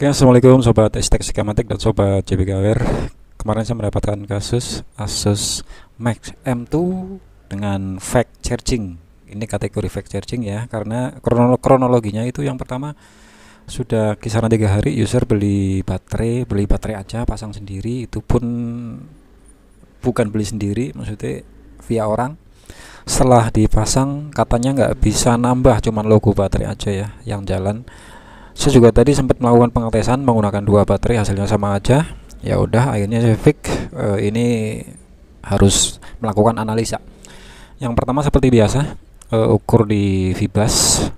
Oke, assalamualaikum sobat Estek Skematik dan sobat JBKWR. Kemarin saya mendapatkan kasus Asus Max M2 dengan fast charging. Ini kategori fast charging ya, karena kronologinya itu yang pertama sudah kisaran 3 hari user beli baterai aja, pasang sendiri, itu pun bukan beli sendiri, maksudnya via orang. Setelah dipasang katanya nggak bisa nambah, cuman logo baterai aja ya yang jalan. Saya juga tadi sempat melakukan pengetesan menggunakan 2 baterai, hasilnya sama aja. Ya udah, akhirnya saya fix ini harus melakukan analisa. Yang pertama seperti biasa, ukur di Vibas.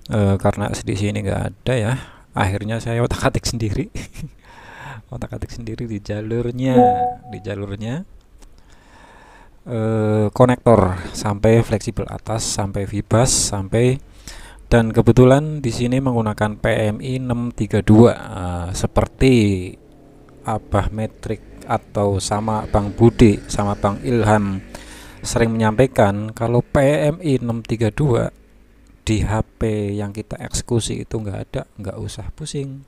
Karena di sini nggak ada ya, akhirnya saya otak-atik sendiri. Otak-atik sendiri di jalurnya konektor sampai fleksibel atas, sampai Vibas, sampai, dan kebetulan di sini menggunakan PMI 632 seperti Abah Metrik atau sama Bang Budi sama Bang Ilham sering menyampaikan, kalau PMI 632 di HP yang kita eksekusi itu nggak usah pusing,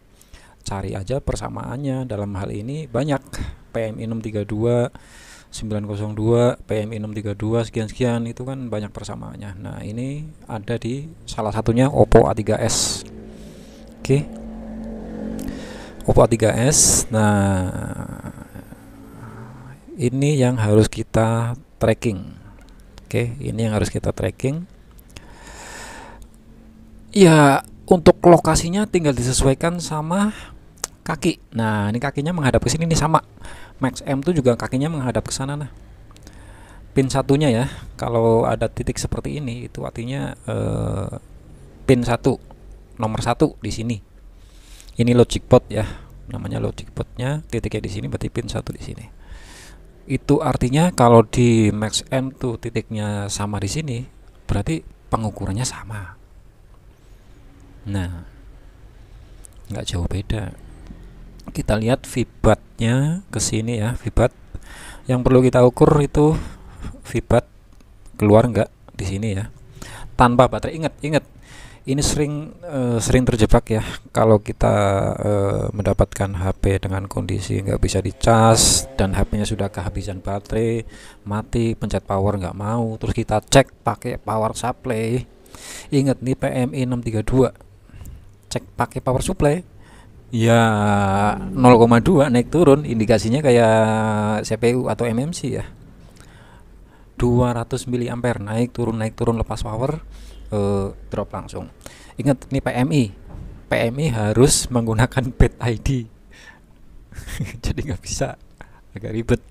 cari aja persamaannya. Dalam hal ini banyak PMI 632 902, PMI 632 sekian-sekian, itu kan banyak persamaannya. Nah, ini ada di salah satunya Oppo A3s. Oke. Oppo A3s. Nah, ini yang harus kita tracking. Oke, ini yang harus kita tracking. Ya, untuk lokasinya tinggal disesuaikan sama kaki. Nah, ini kakinya menghadap ke sini, ini sama. Max M itu juga kakinya menghadap ke sana. Nah, pin satunya ya, kalau ada titik seperti ini itu artinya pin 1 nomor 1 di sini. Ini logic port ya, namanya logic portnya, titiknya di sini, berarti pin 1 di sini. Itu artinya kalau di Max M tuh titiknya sama di sini, berarti pengukurannya sama. Nah, nggak jauh beda. Kita lihat vibatnya ke sini ya, vibat. Yang perlu kita ukur itu vibat keluar nggak di sini ya. Tanpa baterai, ingat ini sering terjebak ya. Kalau kita mendapatkan HP dengan kondisi nggak bisa dicas dan HP-nya sudah kehabisan baterai, mati, pencet power nggak mau, terus kita cek pakai power supply. Ingat nih PMI 632, cek pakai power supply ya 0,2 naik turun, indikasinya kayak CPU atau MMC ya, 200 mA naik turun lepas power, drop langsung. Ingat nih PMI harus menggunakan bad ID. Jadi nggak bisa, agak ribet.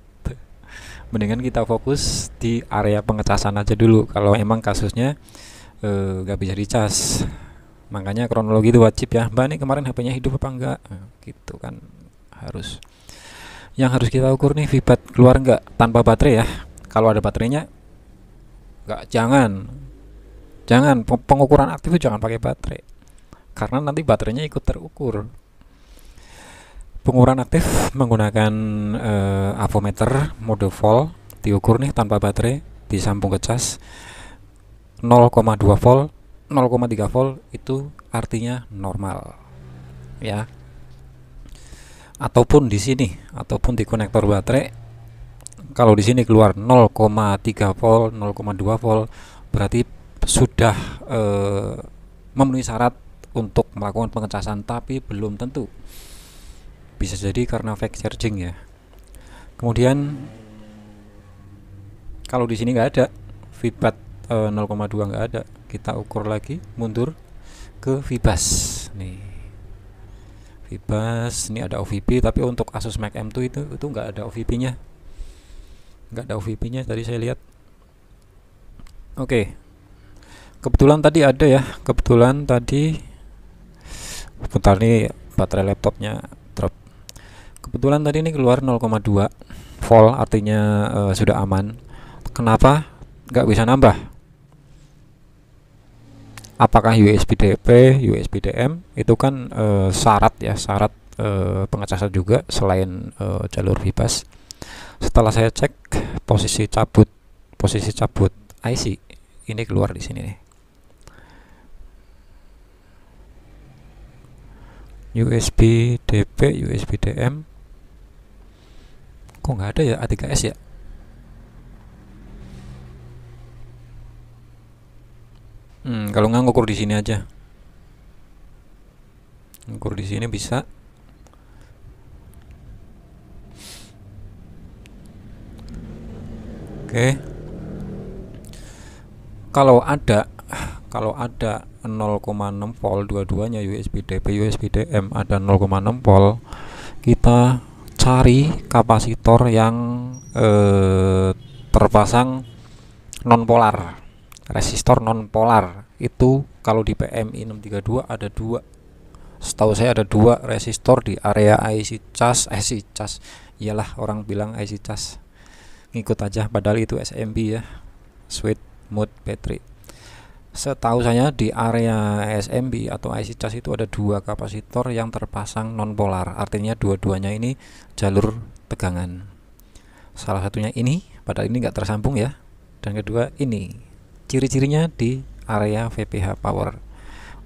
Mendingan kita fokus di area pengecasan aja dulu kalau emang kasusnya nggak bisa dicas. Makanya kronologi itu wajib ya. Mbak, ini kemarin HP-nya hidup apa enggak? Gitu kan, harus. Yang harus kita ukur nih vibat keluar enggak tanpa baterai ya. Kalau ada baterainya jangan pengukuran aktif itu jangan pakai baterai, karena nanti baterainya ikut terukur. Pengukuran aktif menggunakan avometer mode volt, diukur nih tanpa baterai, disambung ke cas 0,2 volt, 0,3 volt itu artinya normal ya. Ataupun di sini, ataupun di konektor baterai, kalau di sini keluar 0,3 volt, 0,2 volt, berarti sudah memenuhi syarat untuk melakukan pengecasan, tapi belum tentu. Bisa jadi karena fast charging ya. Kemudian kalau di sini nggak ada vibat 0,2, nggak ada, kita ukur lagi, mundur ke Vibas nih. Vibas ini ada OVP, tapi untuk Asus Max M2 itu nggak ada OVP-nya. Tadi saya lihat. Oke. Kebetulan tadi ada ya. Bentar nih, baterai laptopnya drop. Kebetulan tadi ini keluar 0,2 volt, artinya sudah aman. Kenapa nggak bisa nambah? Apakah USB DP, USB DM itu kan syarat pengecasan juga selain jalur Vibas. Setelah saya cek posisi cabut IC, ini keluar di sini nih. USB DP, USB DM. Kok nggak ada ya A3S ya? Kalau nggak ngukur di sini aja. Ngukur di sini bisa. Oke. Kalau ada 0,6 volt dua-duanya USB DP USB DM ada 0,6 volt, kita cari kapasitor yang terpasang non polar, resistor non polar. Itu kalau di PMI 632 ada dua, setahu saya ada dua resistor di area IC cas, iyalah orang bilang IC cas, ngikut aja padahal itu SMB ya, switch mode battery. Setahu saya di area SMB atau IC cas itu ada dua kapasitor yang terpasang non polar, artinya dua-duanya ini jalur tegangan. Salah satunya ini, padahal ini nggak tersambung ya, dan kedua ini. Ciri-cirinya di area VPH power.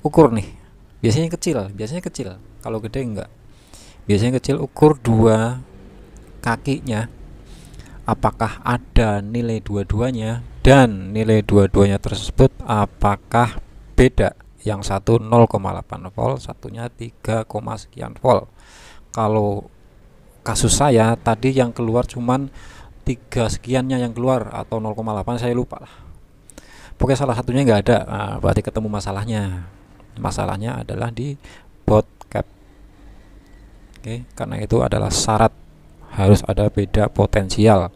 Ukur nih, biasanya kecil, kalau gede enggak. Biasanya kecil, ukur dua kakinya, apakah ada nilai dua-duanya, dan nilai dua-duanya tersebut apakah beda, yang satu 0,8 volt, satunya 3, sekian volt. Kalau kasus saya tadi yang keluar cuman 3 sekiannya yang keluar, atau 0,8 saya lupa lah, pokoknya salah satunya nggak ada. Berarti ketemu masalahnya adalah di baut cap. Oke, karena itu adalah syarat harus ada beda potensial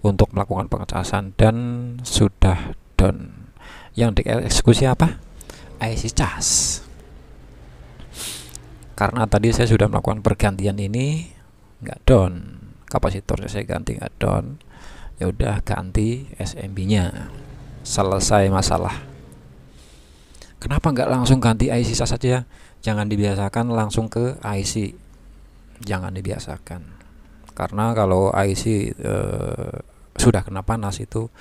untuk melakukan pengecasan, dan sudah down. Yang dieksekusi apa? IC cas. Karena tadi saya sudah melakukan pergantian ini nggak down, kapasitornya saya ganti nggak down, ya udah ganti SMB-nya, selesai masalah. Kenapa nggak langsung ganti IC cas saja? Jangan dibiasakan langsung ke IC, jangan dibiasakan, karena kalau IC sudah kena panas itu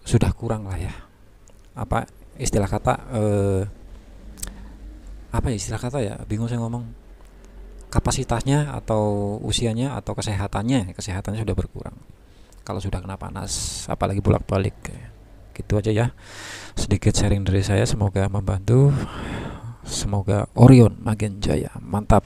sudah kurang lah ya, apa istilah kata ya, bingung saya ngomong, kapasitasnya atau usianya atau kesehatannya sudah berkurang kalau sudah kena panas, apalagi bolak-balik. Gitu aja ya, sedikit sharing dari saya, semoga membantu. Semoga Orion makin jaya, mantap.